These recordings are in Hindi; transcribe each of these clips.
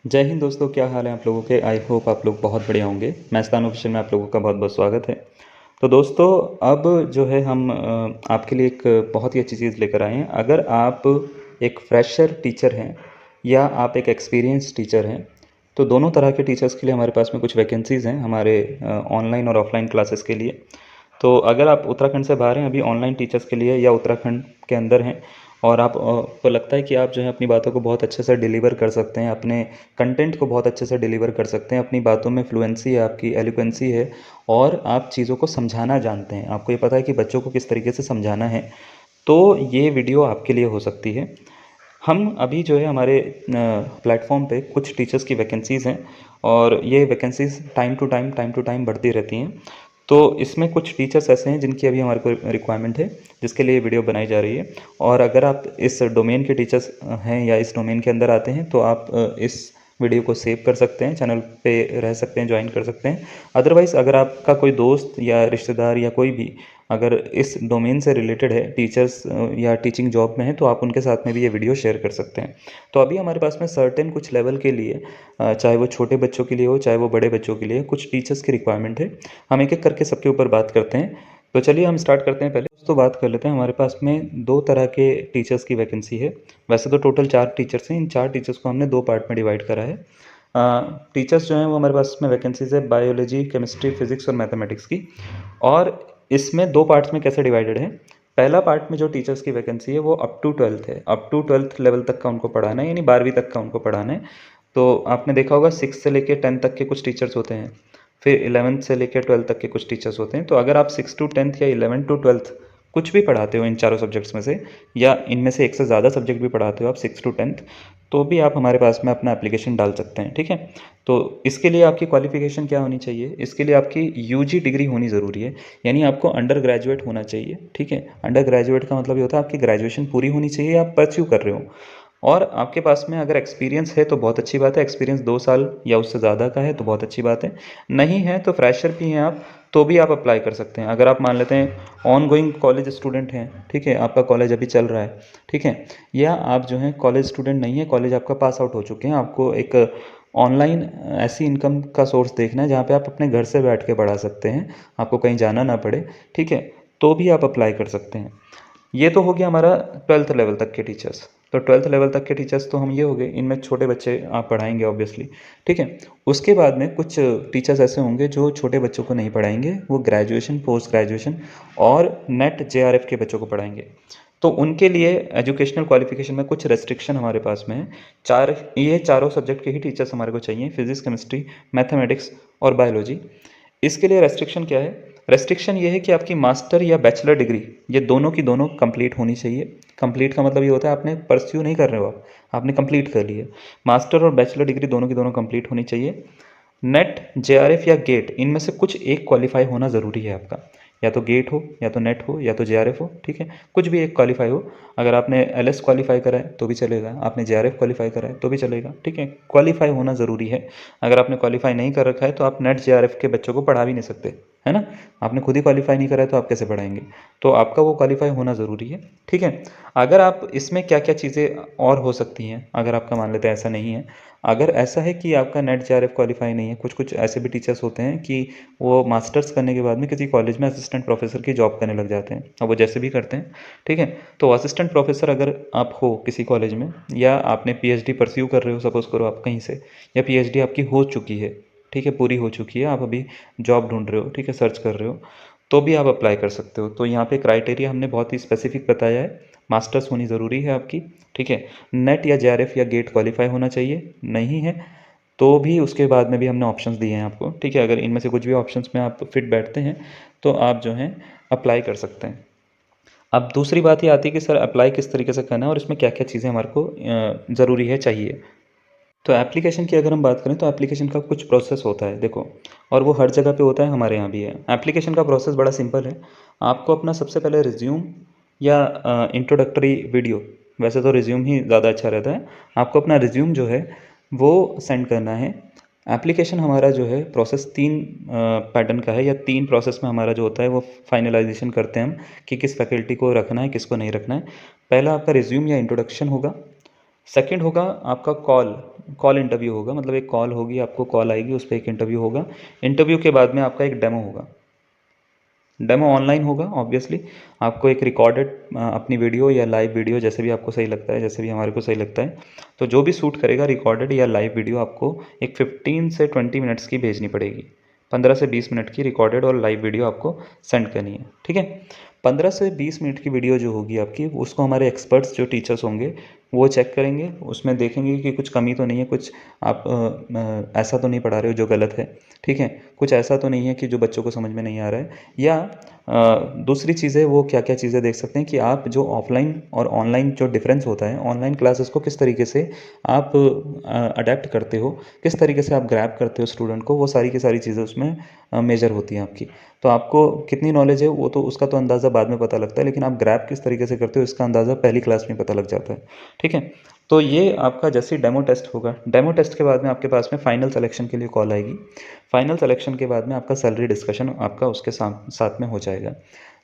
जय हिंद दोस्तों, क्या हाल है आप लोगों के। आई होप आप लोग बहुत बढ़िया होंगे। मैस्तान ऑफिशियल में आप लोगों का बहुत बहुत स्वागत है। तो दोस्तों, अब जो है हम आपके लिए एक बहुत ही अच्छी चीज़ लेकर आए हैं। अगर आप एक फ्रेशर टीचर हैं या आप एक एक्सपीरियंस टीचर हैं, तो दोनों तरह के टीचर्स के लिए हमारे पास में कुछ वैकेंसीज़ हैं हमारे ऑनलाइन और ऑफलाइन क्लासेस के लिए। तो अगर आप उत्तराखंड से बाहर हैं अभी ऑनलाइन टीचर्स के लिए, या उत्तराखंड के अंदर हैं और आप को लगता है कि आप जो है अपनी बातों को बहुत अच्छे से डिलीवर कर सकते हैं, अपने कंटेंट को बहुत अच्छे से डिलीवर कर सकते हैं, अपनी बातों में फ्लुएंसी है, आपकी एलोक्वेंसी है और आप चीज़ों को समझाना जानते हैं, आपको ये पता है कि बच्चों को किस तरीके से समझाना है, तो ये वीडियो आपके लिए हो सकती है। हम अभी जो है हमारे प्लेटफॉर्म पे कुछ टीचर्स की वैकेंसीज़ हैं और ये वैकेंसीज़ टाइम टू टाइम बढ़ती रहती हैं। तो इसमें कुछ टीचर्स ऐसे हैं जिनकी अभी हमारे को रिक्वायरमेंट है, जिसके लिए वीडियो बनाई जा रही है। और अगर आप इस डोमेन के टीचर्स हैं या इस डोमेन के अंदर आते हैं तो आप इस वीडियो को सेव कर सकते हैं, चैनल पे रह सकते हैं, ज्वाइन कर सकते हैं। अदरवाइज़ अगर आपका कोई दोस्त या रिश्तेदार या कोई भी अगर इस डोमेन से रिलेटेड है, टीचर्स या टीचिंग जॉब में है, तो आप उनके साथ में भी ये वीडियो शेयर कर सकते हैं। तो अभी हमारे पास में सर्टेन कुछ लेवल के लिए चाहे वो छोटे बच्चों के लिए हो चाहे वो बड़े बच्चों के लिए, कुछ टीचर्स की रिक्वायरमेंट है। हम एक एक करके सबके ऊपर बात करते हैं। तो चलिए हम स्टार्ट करते हैं। पहले तो बात कर लेते हैं, हमारे पास में दो तरह के टीचर्स की वैकेंसी है। वैसे तो टोटल 4 टीचर्स हैं, इन 4 टीचर्स को हमने 2 पार्ट में डिवाइड करा है। टीचर्स जो हैं वो हमारे पास में वैकेंसीज है बायोलॉजी, केमिस्ट्री, फिजिक्स और मैथमेटिक्स की। और इसमें 2 पार्ट्स में कैसे डिवाइडेड है। पहला पार्ट में जो टीचर्स की वैकेंसी है वो अप टू 12th है, अप टू 12th लेवल तक का उनको पढ़ाना है, यानी 12वीं तक का उनको पढ़ाना है। तो आपने देखा होगा 6 से लेके 10 तक के कुछ टीचर्स होते हैं, फिर 11th से लेकर 12th तक के कुछ टीचर्स होते हैं। तो अगर आप 6 टू 10th या 11 टू 12th कुछ भी पढ़ाते हो इन चारों सब्जेक्ट्स में से, या इनमें से एक से ज़्यादा सब्जेक्ट भी पढ़ाते हो आप 6 टू 10th, तो भी आप हमारे पास में अपना एप्लीकेशन डाल सकते हैं। ठीक है। तो इसके लिए आपकी क्वालिफिकेशन क्या होनी चाहिए, इसके लिए आपकी यूजी डिग्री होनी ज़रूरी है, यानी आपको अंडर ग्रेजुएट होना चाहिए। ठीक है। अंडर ग्रेजुएट का मतलब ये होता है आपकी ग्रेजुएशन पूरी होनी चाहिए, आप परस्यू कर रहे हो। और आपके पास में अगर एक्सपीरियंस है तो बहुत अच्छी बात है, एक्सपीरियंस 2 साल या उससे ज़्यादा का है तो बहुत अच्छी बात है। नहीं है तो फ्रेशर भी हैं आप, तो भी आप अप्लाई कर सकते हैं। अगर आप मान लेते हैं ऑन गोइंग कॉलेज स्टूडेंट हैं, ठीक है, आपका कॉलेज अभी चल रहा है, ठीक है, या आप जो हैं कॉलेज स्टूडेंट नहीं है, कॉलेज आपका पास आउट हो चुके हैं, आपको एक ऑनलाइन ऐसी इनकम का सोर्स देखना है जहाँ पे आप अपने घर से बैठ के पढ़ा सकते हैं, आपको कहीं जाना ना पड़े, ठीक है, तो भी आप अप्लाई कर सकते हैं। ये तो हो गया हमारा 12th लेवल तक के टीचर्स। तो 12th लेवल तक के टीचर्स तो हम ये हो गए, इनमें छोटे बच्चे आप पढ़ाएंगे ऑब्वियसली। ठीक है। उसके बाद में कुछ टीचर्स ऐसे होंगे जो छोटे बच्चों को नहीं पढ़ाएंगे, वो ग्रेजुएशन, पोस्ट ग्रेजुएशन और नेट जेआरएफ के बच्चों को पढ़ाएंगे। तो उनके लिए एजुकेशनल क्वालिफिकेशन में कुछ रेस्ट्रिक्शन हमारे पास में है। ये चारों सब्जेक्ट के ही टीचर्स हमारे को चाहिए, फिजिक्स, केमिस्ट्री, मैथमेटिक्स और बायोलॉजी। इसके लिए रेस्ट्रिक्शन क्या है। रेस्ट्रिक्शन ये है कि आपकी मास्टर या बैचलर डिग्री ये दोनों की दोनों कंप्लीट होनी चाहिए। कंप्लीट का मतलब ये होता है आपने परस्यू नहीं कर रहे हो, आप आपने कंप्लीट कर लिया। मास्टर और बैचलर डिग्री दोनों की दोनों कंप्लीट होनी चाहिए। नेट, जेआरएफ या गेट, इनमें से कुछ एक क्वालिफाई होना ज़रूरी है आपका। या तो गेट हो, या तो नेट हो, या तो जेआरएफ हो। ठीक है। कुछ भी एक क्वालिफाई हो। अगर आपने एलएस क्वालिफाई करा है तो भी चलेगा, आपने जेआरएफ क्वालिफाई करा है तो भी चलेगा। ठीक है। क्वालिफाई होना ज़रूरी है। अगर आपने क्वालिफाई नहीं कर रखा है तो आप नेट जेआरएफ के बच्चों को पढ़ा भी नहीं सकते, है ना। आपने खुद ही क्वालिफाई नहीं करा है तो आप कैसे पढ़ाएंगे। तो आपका वो क्वालिफाई होना ज़रूरी है। ठीक है। अगर आप इसमें क्या क्या चीज़ें और हो सकती हैं, अगर आपका मान लेते हैं ऐसा नहीं है, अगर ऐसा है कि आपका नेट जेआरएफ क्वालिफाई नहीं है, कुछ कुछ ऐसे भी टीचर्स होते हैं कि वो मास्टर्स करने के बाद में किसी कॉलेज में असिस्टेंट प्रोफेसर की जॉब करने लग जाते हैं, और वो जैसे भी करते हैं। ठीक है। तो असिस्टेंट प्रोफेसर अगर आप हो किसी कॉलेज में, या आपने पीएचडी परस्यू कर रहे हो, सपोज़ करो आप कहीं से, या पीएचडी आपकी हो चुकी है, ठीक है, पूरी हो चुकी है, आप अभी जॉब ढूंढ रहे हो, ठीक है, सर्च कर रहे हो, तो भी आप अप्लाई कर सकते हो। तो यहाँ पे क्राइटेरिया हमने बहुत ही स्पेसिफिक बताया है। मास्टर्स होनी ज़रूरी है आपकी। ठीक है। नेट या जेआरएफ या गेट क्वालिफाई होना चाहिए। नहीं है तो भी उसके बाद में भी हमने ऑप्शंस दिए हैं आपको। ठीक है। अगर इनमें से कुछ भी ऑप्शंस में आप फिट बैठते हैं तो आप जो हैं अप्लाई कर सकते हैं। अब दूसरी बात ये आती है कि सर अप्लाई किस तरीके से करना है और इसमें क्या क्या चीज़ें हमारे को ज़रूरी है, चाहिए। तो एप्लीकेशन की अगर हम बात करें तो एप्लीकेशन का कुछ प्रोसेस होता है, देखो, और वो हर जगह पे होता है, हमारे यहाँ भी है। एप्लीकेशन का प्रोसेस बड़ा सिंपल है। आपको अपना सबसे पहले रिज्यूम या इंट्रोडक्टरी वीडियो, वैसे तो रिज्यूम ही ज़्यादा अच्छा रहता है, आपको अपना रिज्यूम जो है वो सेंड करना है। एप्लीकेशन हमारा जो है प्रोसेस 3 पैटर्न का है, या 3 प्रोसेस में हमारा जो होता है वो फाइनलाइजेशन करते हैं हम कि किस फैकल्टी को रखना है, किसको नहीं रखना है। पहला आपका रिज्यूम या इंट्रोडक्शन होगा, सेकंड होगा आपका कॉल इंटरव्यू होगा, मतलब एक कॉल होगी, आपको कॉल आएगी, उस पर एक इंटरव्यू होगा। इंटरव्यू के बाद में आपका एक डेमो होगा। डेमो ऑनलाइन होगा ऑब्वियसली। आपको एक रिकॉर्डेड अपनी वीडियो या लाइव वीडियो, जैसे भी आपको सही लगता है, जैसे भी हमारे को सही लगता है, तो जो भी सूट करेगा रिकॉर्डेड या लाइव वीडियो आपको एक 15 से 20 मिनट्स की भेजनी पड़ेगी। 15 से 20 मिनट की रिकॉर्डेड और लाइव वीडियो आपको सेंड करनी है, ठीक है। 15 से 20 मिनट की वीडियो जो होगी आपकी, उसको हमारे एक्सपर्ट्स जो टीचर्स होंगे वो चेक करेंगे, उसमें देखेंगे कि कुछ कमी तो नहीं है, कुछ आप ऐसा तो नहीं पढ़ा रहे हो जो गलत है, ठीक है, कुछ ऐसा तो नहीं है कि जो बच्चों को समझ में नहीं आ रहा है। या दूसरी चीज़ है, वो क्या क्या चीज़ें देख सकते हैं कि आप जो ऑफलाइन और ऑनलाइन जो डिफरेंस होता है, ऑनलाइन क्लासेस को किस तरीके से आप अडेप्ट करते हो, किस तरीके से आप ग्रैब करते हो स्टूडेंट को, वो सारी की सारी चीज़ें उसमें मेजर होती हैं आपकी। तो आपको कितनी नॉलेज है वो तो उसका तो अंदाज़ा बाद में पता लगता है, लेकिन आप ग्रैब किस तरीके से करते हो इसका अंदाज़ा पहली क्लास में पता लग जाता है, ठीक है। तो ये आपका जैसे ही डेमो टेस्ट होगा, डेमो टेस्ट के बाद में आपके पास में फाइनल सिलेक्शन के लिए कॉल आएगी। फाइनल सिलेक्शन के बाद में आपका सैलरी डिस्कशन आपका उसके साथ में हो जाएगा।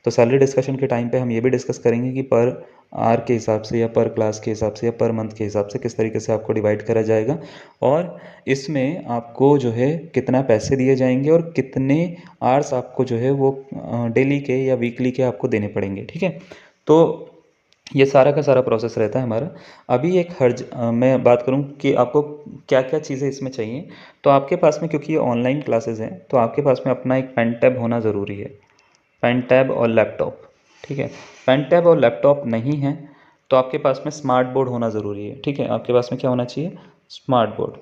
तो सैलरी डिस्कशन के टाइम पे हम ये भी डिस्कस करेंगे कि पर आवर के हिसाब से या पर क्लास के हिसाब से या पर मंथ के हिसाब से किस तरीके से आपको डिवाइड करा जाएगा, और इसमें आपको जो है कितना पैसे दिए जाएंगे और कितने आवर्स आपको जो है वो डेली के या वीकली के आपको देने पड़ेंगे, ठीक है। तो ये सारा का सारा प्रोसेस रहता है हमारा। अभी एक मैं बात करूँ कि आपको क्या क्या चीज़ें इसमें चाहिए, तो आपके पास में, क्योंकि ये ऑनलाइन क्लासेस हैं, तो आपके पास में अपना एक पेन टैब होना ज़रूरी है। पेन टैब और लैपटॉप, ठीक है। पेन टैब और लैपटॉप नहीं है तो आपके पास में स्मार्ट बोर्ड होना ज़रूरी है, ठीक है। आपके पास में क्या होना चाहिए? Smart board.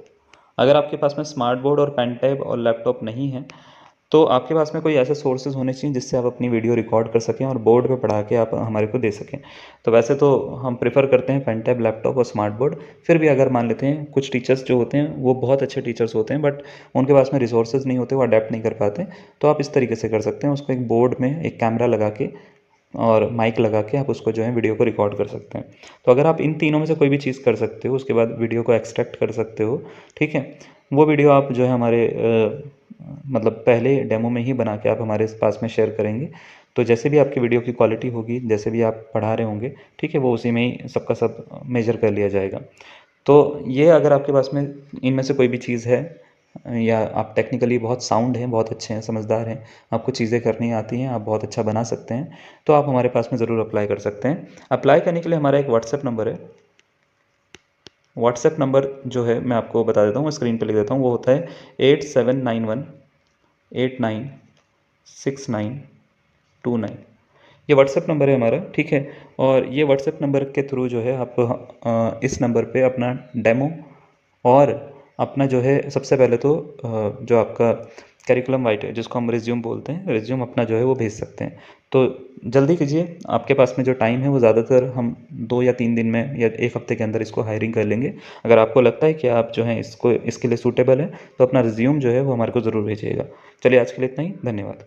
अगर आपके पास में स्मार्ट बोर्ड और पेन टैब और लैपटॉप नहीं है तो आपके पास में कोई ऐसे सोर्सेज होने चाहिए जिससे आप अपनी वीडियो रिकॉर्ड कर सकें और बोर्ड पे पढ़ा के आप हमारे को दे सकें। तो वैसे तो हम प्रेफर करते हैं पेन टैब, लैपटॉप और स्मार्ट बोर्ड। फिर भी अगर मान लेते हैं कुछ टीचर्स जो होते हैं वो बहुत अच्छे टीचर्स होते हैं, बट उनके पास में रिसोर्सेज नहीं होते, वो अडेप्ट नहीं कर पाते, तो आप इस तरीके से कर सकते हैं, उसको एक बोर्ड में एक कैमरा लगा के और माइक लगा के आप उसको जो है वीडियो को रिकॉर्ड कर सकते हैं। तो अगर आप इन तीनों में से कोई भी चीज़ कर सकते हो, उसके बाद वीडियो को एक्सट्रैक्ट कर सकते हो, ठीक है। वो वीडियो आप जो है हमारे मतलब पहले डेमो में ही बना के आप हमारे पास में शेयर करेंगे, तो जैसे भी आपकी वीडियो की क्वालिटी होगी, जैसे भी आप पढ़ा रहे होंगे, ठीक है, वो उसी में ही सबका सब मेजर कर लिया जाएगा। तो ये अगर आपके पास में इनमें से कोई भी चीज़ है, या आप टेक्निकली बहुत साउंड हैं, बहुत अच्छे हैं, समझदार हैं, आपको चीज़ें करनी आती हैं, आप बहुत अच्छा बना सकते हैं, तो आप हमारे पास में ज़रूर अप्लाई कर सकते हैं। अप्लाई करने के लिए हमारा एक व्हाट्सएप नंबर है। व्हाट्सएप नंबर जो है मैं आपको बता देता हूँ, मैं स्क्रीन पे लिख देता हूँ। वो होता है 8791896929। ये व्हाट्सएप नंबर है हमारा, ठीक है। और ये व्हाट्सएप नंबर के थ्रू जो है आप इस नंबर पे अपना डेमो और अपना जो है सबसे पहले तो जो आपका करिकुलम वाइटे जिसको हम रिज्यूम बोलते हैं, रिज्यूम अपना जो है वो भेज सकते हैं। तो जल्दी कीजिए, आपके पास में जो टाइम है वो ज़्यादातर हम 2 या 3 दिन में या 1 हफ्ते के अंदर इसको हायरिंग कर लेंगे। अगर आपको लगता है कि आप जो हैं इसको इसके लिए सूटेबल है तो अपना रिज्यूम जो है वो हमारे को ज़रूर भेजिएगा। चलिए आज के लिए इतना ही, धन्यवाद।